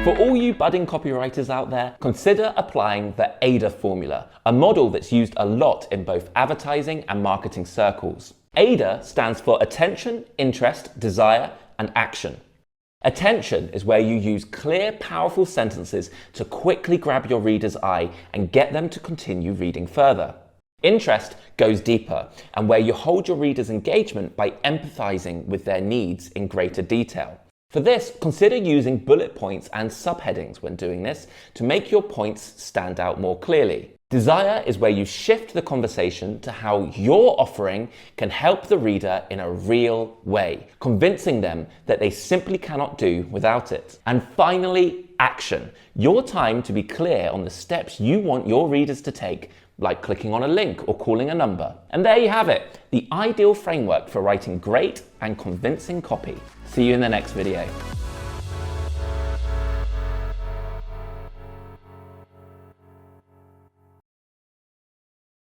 For all you budding copywriters out there, consider applying the AIDA formula, a model that's used a lot in both advertising and marketing circles. AIDA stands for attention, interest, desire, and action. Attention is where you use clear, powerful sentences to quickly grab your reader's eye and get them to continue reading further. Interest goes deeper and where you hold your reader's engagement by empathizing with their needs in greater detail. For this, consider using bullet points and subheadings when doing this to make your points stand out more clearly. Desire is where you shift the conversation to how your offering can help the reader in a real way, convincing them that they simply cannot do without it. And finally, action. Your time to be clear on the steps you want your readers to take, like clicking on a link or calling a number. And there you have it, the ideal framework for writing great and convincing copy. See you in the next video.